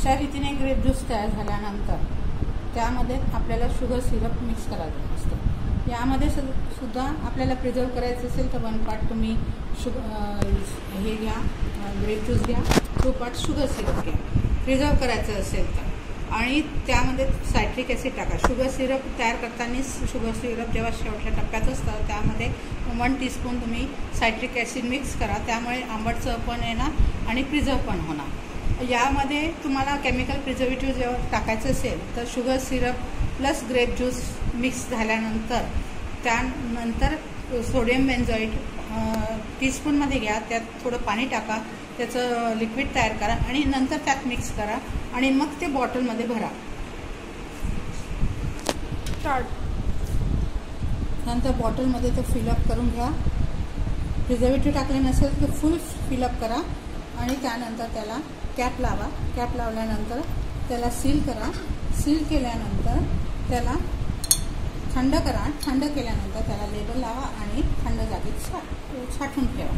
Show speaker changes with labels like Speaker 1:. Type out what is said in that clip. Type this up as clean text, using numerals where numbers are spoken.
Speaker 1: अशा रीतीने grep juice तयार झाल्यानंतर त्यामध्ये आपल्याला शुगर सिरप मिक्स करायचं असतं। यामध्ये सुद्धा आपल्याला प्रिझर्व करायचं असेल तर 1 पार्ट तुम्ही हे घ्या, ग्रेप ज्यूस घ्या, 2 पार्ट शुगर सिरप घ्या प्रिझर्व करायचं असेल तर। आणि त्यामध्ये सायट्रिक ॲसिड टाका। शुगर सिरप तयार करताना शुगर सिरप जेव्हा शेवटच्या टप्प्यात असतं त्यामध्ये 1 टीस्पून तुम्ही सायट्रिक ॲसिड मिक्स करा, त्यामुळे आंबटचं पण येणार आणि प्रिझर्व पण होणार। यामध्ये तुम्हाला केमिकल प्रिझर्वेटिव्ह जेव्हा टाकायचं असेल तर sugar syrup plus grape juice mix झाल्यानंतर त्यानंतर सोडियम बेन्झोएट टीस्पूनमध्ये घ्या, त्यात थोडं पाणी टाका, त्याचं लिक्विड तयार करा आणि नंतर त्यात मिक्स करा आणि मग ते बॉटलमध्ये भरा। नंतर बॉटलमध्ये ते फिलअप करून घ्या। प्रिझर्वेटिव्ह टाकले नसेल तर फुल फिलअप करा आणि त्यानंतर त्याला कॅप लावा। कॅप लावल्यानंतर त्याला सील करा। सील केल्यानंतर त्याला थंड करा। थंड केल्यानंतर त्याला लेबल लावा आणि थंड जागेत साठवून ठेवा।